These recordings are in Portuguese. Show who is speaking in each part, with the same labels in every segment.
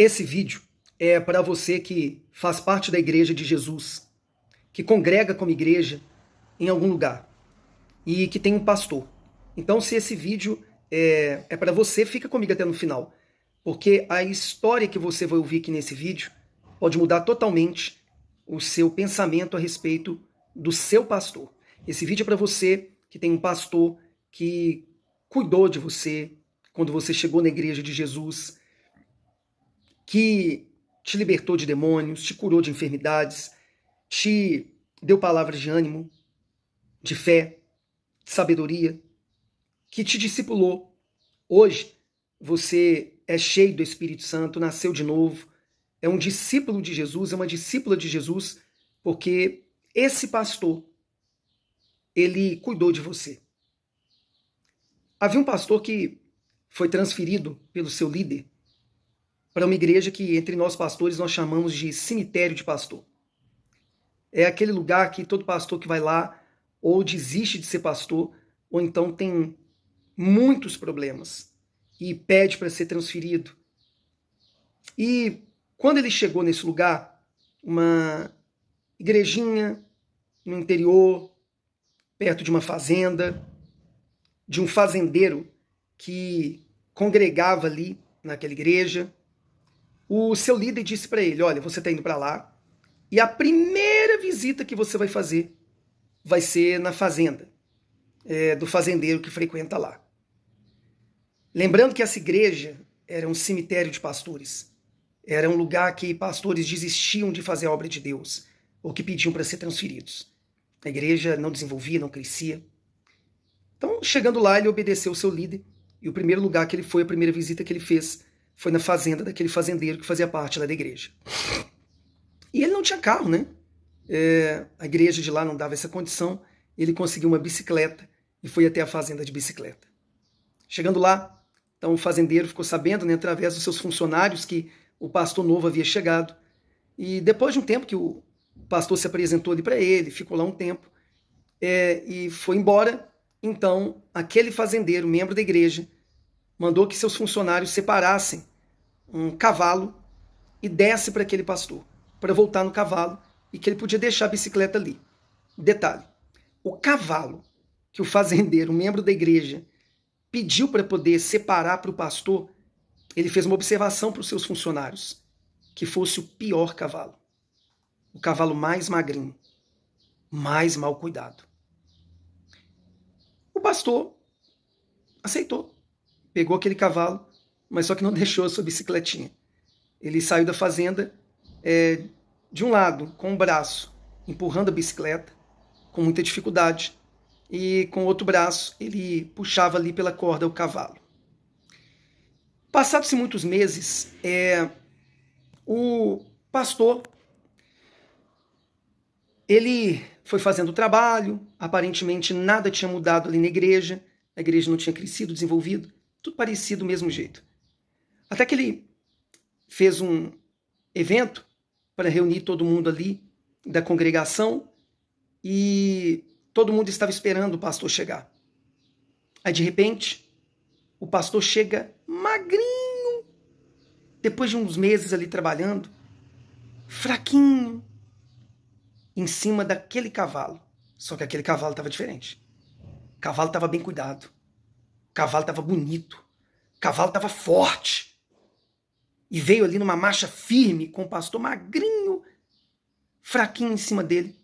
Speaker 1: Esse vídeo é para você que faz parte da Igreja de Jesus, que congrega como igreja em algum lugar e que tem um pastor. Então, se esse vídeo é para você, fica comigo até no final, porque a história que você vai ouvir aqui nesse vídeo pode mudar totalmente o seu pensamento a respeito do seu pastor. Esse vídeo é para você que tem um pastor que cuidou de você quando você chegou na Igreja de Jesus, que te libertou de demônios, te curou de enfermidades, te deu palavras de ânimo, de fé, de sabedoria, que te discipulou. Hoje você é cheio do Espírito Santo, nasceu de novo, é um discípulo de Jesus, é uma discípula de Jesus, porque esse pastor, ele cuidou de você. Havia um pastor que foi transferido pelo seu líder para uma igreja que entre nós pastores nós chamamos de cemitério de pastor. É aquele lugar que todo pastor que vai lá ou desiste de ser pastor, ou então tem muitos problemas e pede para ser transferido. E quando ele chegou nesse lugar, uma igrejinha no interior, perto de uma fazenda, de um fazendeiro que congregava ali naquela igreja, o seu líder disse para ele: olha, você está indo para lá e a primeira visita que você vai fazer vai ser na fazenda do fazendeiro que frequenta lá. Lembrando que essa igreja era um cemitério de pastores. Era um lugar que pastores desistiam de fazer a obra de Deus ou que pediam para ser transferidos. A igreja não desenvolvia, não crescia. Então, chegando lá, ele obedeceu o seu líder e o primeiro lugar que ele foi, a primeira visita que ele fez, foi na fazenda daquele fazendeiro que fazia parte lá da igreja. E ele não tinha carro, né? A igreja de lá não dava essa condição. Ele conseguiu uma bicicleta e foi até a fazenda de bicicleta. Chegando lá, então o fazendeiro ficou sabendo, né, através dos seus funcionários, que o pastor novo havia chegado. E depois de um tempo que o pastor se apresentou ali para ele, ficou lá um tempo e foi embora, então aquele fazendeiro, membro da igreja, mandou que seus funcionários separassem um cavalo e desse para aquele pastor, para voltar no cavalo e que ele podia deixar a bicicleta ali. Detalhe, o cavalo que o fazendeiro, membro da igreja, pediu para poder separar para o pastor, ele fez uma observação para os seus funcionários, que fosse o pior cavalo. O cavalo mais magrinho, mais mal cuidado. O pastor aceitou, pegou aquele cavalo, mas só que não deixou a sua bicicletinha. Ele saiu da fazenda de um lado, com o braço, empurrando a bicicleta, com muita dificuldade, e com o outro braço ele puxava ali pela corda o cavalo. Passados-se muitos meses, o pastor ele foi fazendo o trabalho, aparentemente nada tinha mudado ali na igreja, a igreja não tinha crescido, desenvolvido, tudo parecia do mesmo jeito. Até que ele fez um evento para reunir todo mundo ali da congregação e todo mundo estava esperando o pastor chegar. Aí, de repente, o pastor chega magrinho, depois de uns meses ali trabalhando, fraquinho, em cima daquele cavalo. Só que aquele cavalo estava diferente. O cavalo estava bem cuidado. O cavalo estava bonito. O cavalo estava forte. E veio ali numa marcha firme, com o pastor magrinho, fraquinho em cima dele,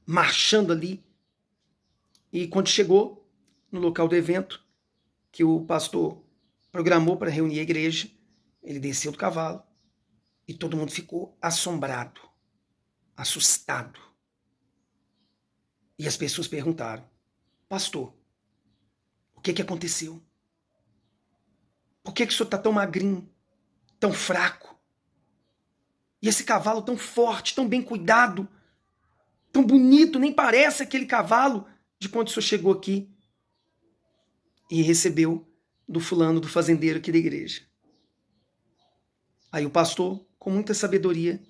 Speaker 1: marchando ali. E quando chegou no local do evento, que o pastor programou para reunir a igreja, ele desceu do cavalo e todo mundo ficou assombrado, assustado. E as pessoas perguntaram: pastor, o que aconteceu? Por que o senhor está tão magrinho, tão fraco? E esse cavalo tão forte, tão bem cuidado, tão bonito, nem parece aquele cavalo de quando o senhor chegou aqui e recebeu do fulano, do fazendeiro aqui da igreja. Aí o pastor, com muita sabedoria,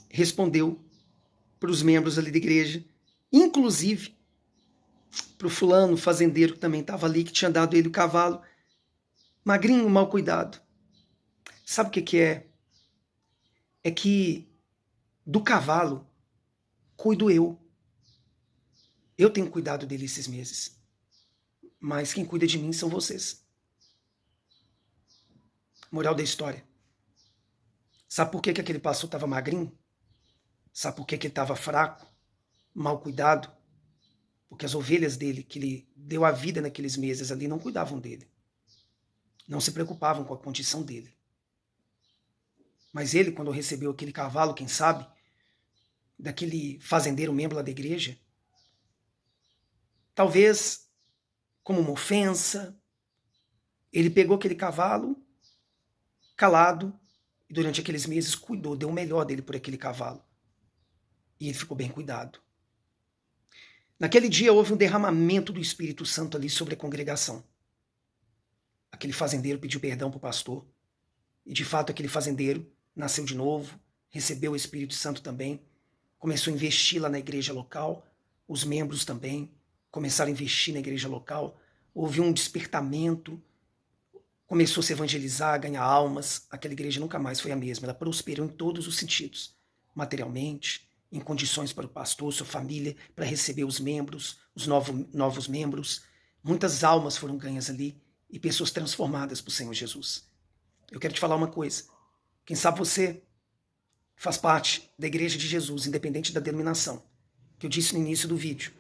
Speaker 1: respondeu para os membros ali da igreja, inclusive para o fulano, fazendeiro, que também estava ali, que tinha dado ele o cavalo, magrinho, mal cuidado. Sabe o que que é? É que do cavalo cuido eu. Eu tenho cuidado dele esses meses. Mas quem cuida de mim são vocês. Moral da história. Sabe por que que aquele pastor estava magrinho? Sabe por que que ele estava fraco? Mal cuidado? Porque as ovelhas dele, que ele deu a vida naqueles meses ali, não cuidavam dele. Não se preocupavam com a condição dele. Mas ele, quando recebeu aquele cavalo, quem sabe, daquele fazendeiro membro lá da igreja, talvez como uma ofensa, ele pegou aquele cavalo calado e durante aqueles meses cuidou, deu o melhor dele por aquele cavalo. E ele ficou bem cuidado. Naquele dia houve um derramamento do Espírito Santo ali sobre a congregação. Aquele fazendeiro pediu perdão para o pastor. E de fato aquele fazendeiro nasceu de novo, recebeu o Espírito Santo também, começou a investir lá na igreja local, os membros também começaram a investir na igreja local, houve um despertamento, começou a se evangelizar, a ganhar almas, aquela igreja nunca mais foi a mesma, ela prosperou em todos os sentidos, materialmente, em condições para o pastor, sua família, para receber os membros, os novos membros, muitas almas foram ganhas ali e pessoas transformadas por Senhor Jesus. Eu quero te falar uma coisa, quem sabe você faz parte da igreja de Jesus, independente da denominação, que eu disse no início do vídeo.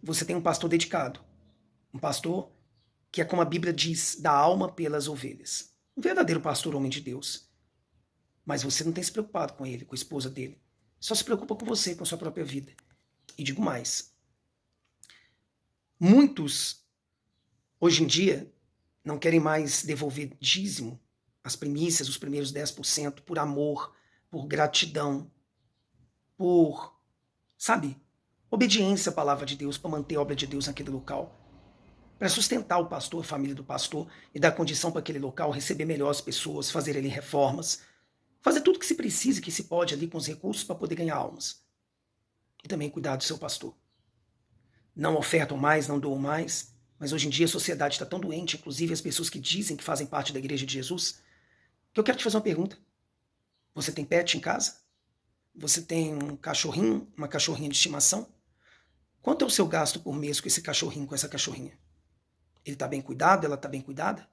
Speaker 1: Você tem um pastor dedicado, um pastor que é como a Bíblia diz, dá alma pelas ovelhas. Um verdadeiro pastor, homem de Deus. Mas você não tem se preocupado com ele, com a esposa dele. Só se preocupa com você, com a sua própria vida. E digo mais. Muitos, hoje em dia, não querem mais devolver dízimo, as primícias, os primeiros 10%, por amor, por gratidão, por, sabe, obediência à palavra de Deus, para manter a obra de Deus naquele local. Para sustentar o pastor, a família do pastor, e dar condição para aquele local receber melhor as pessoas, fazer ali reformas, fazer tudo que se precisa e que se pode ali com os recursos para poder ganhar almas. E também cuidar do seu pastor. Não ofertam mais, não doam mais, mas hoje em dia a sociedade está tão doente, inclusive as pessoas que dizem que fazem parte da igreja de Jesus, que eu quero te fazer uma pergunta. Você tem pet em casa? Você tem um cachorrinho, uma cachorrinha de estimação? Quanto é o seu gasto por mês com esse cachorrinho, com essa cachorrinha? Ele está bem cuidado? Ela está bem cuidada?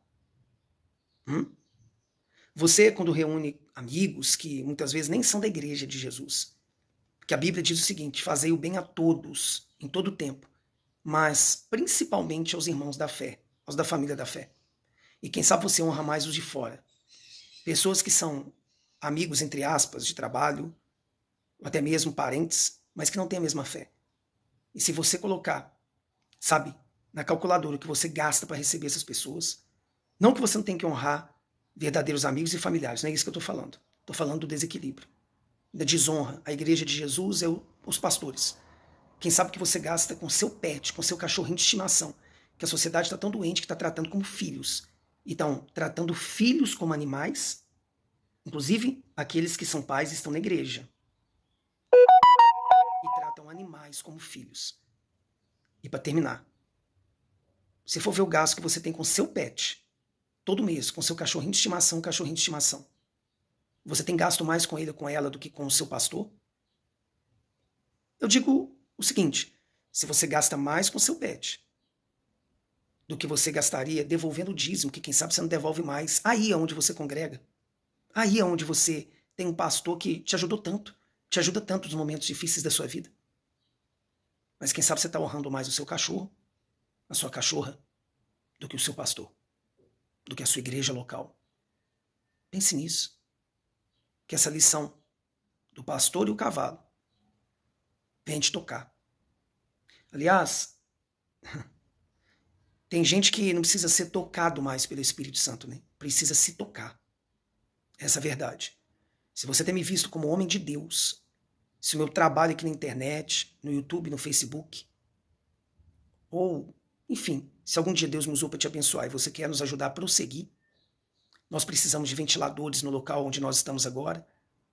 Speaker 1: Você, quando reúne amigos que muitas vezes nem são da igreja de Jesus, porque a Bíblia diz o seguinte, fazei o bem a todos, em todo o tempo, mas principalmente aos irmãos da fé, aos da família da fé. E quem sabe você honra mais os de fora. Pessoas que são amigos, entre aspas, de trabalho, ou até mesmo parentes, mas que não têm a mesma fé. E se você colocar, sabe, na calculadora que você gasta para receber essas pessoas, não que você não tem que honrar verdadeiros amigos e familiares, não é isso que eu estou falando. Estou falando do desequilíbrio, da desonra. A igreja de Jesus é os pastores. Quem sabe que você gasta com seu pet, com seu cachorrinho de estimação, que a sociedade está tão doente que está tratando como filhos. Então, tratando filhos como animais, inclusive aqueles que são pais e estão na igreja, e tratam animais como filhos. E para terminar, se for ver o gasto que você tem com seu pet, todo mês, com seu cachorrinho de estimação, você tem gasto mais com ele ou com ela do que com o seu pastor? Eu digo o seguinte, se você gasta mais com seu pet do que você gastaria devolvendo o dízimo, que quem sabe você não devolve mais, aí é onde você congrega, aí é onde você tem um pastor que te ajudou tanto, te ajuda tanto nos momentos difíceis da sua vida. Mas quem sabe você está honrando mais o seu cachorro, a sua cachorra, do que o seu pastor, do que a sua igreja local. Pense nisso. Que essa lição do pastor e o cavalo vem te tocar. Aliás, tem gente que não precisa ser tocado mais pelo Espírito Santo, né? Precisa se tocar. Essa é a verdade. Se você tem me visto como homem de Deus, se o meu trabalho aqui na internet, no YouTube, no Facebook, ou, enfim, se algum dia Deus me usou para te abençoar e você quer nos ajudar a prosseguir, nós precisamos de ventiladores no local onde nós estamos agora.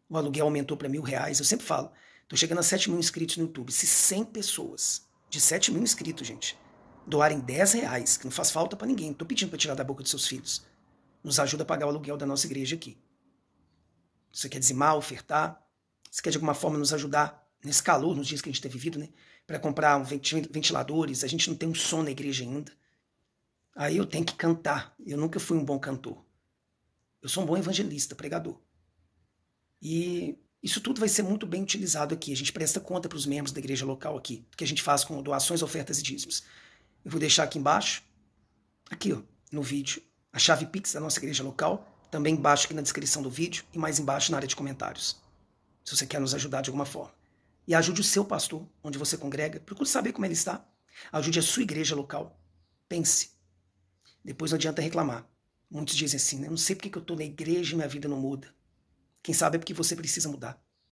Speaker 1: O aluguel aumentou para R$1.000. Eu sempre falo, estou chegando a 7 mil inscritos no YouTube. Se 100 pessoas de 7 mil inscritos, gente, doarem R$10, que não faz falta para ninguém, não estou pedindo para tirar da boca dos seus filhos, nos ajuda a pagar o aluguel da nossa igreja aqui. Você quer dizimar, ofertar? Você quer de alguma forma nos ajudar nesse calor, nos dias que a gente tem vivido, né? Para comprar ventiladores, a gente não tem um som na igreja ainda. Aí eu tenho que cantar. Eu nunca fui um bom cantor. Eu sou um bom evangelista, pregador. E isso tudo vai ser muito bem utilizado aqui. A gente presta conta para os membros da igreja local aqui, do que a gente faz com doações, ofertas e dízimos. Eu vou deixar aqui embaixo, aqui ó, no vídeo, a chave Pix da nossa igreja local, também embaixo aqui na descrição do vídeo e mais embaixo na área de comentários, se você quer nos ajudar de alguma forma. E ajude o seu pastor, onde você congrega, procure saber como ele está. Ajude a sua igreja local. Pense. Depois não adianta reclamar. Muitos dizem assim, né? Eu não sei porque eu estou na igreja e minha vida não muda. Quem sabe é porque você precisa mudar.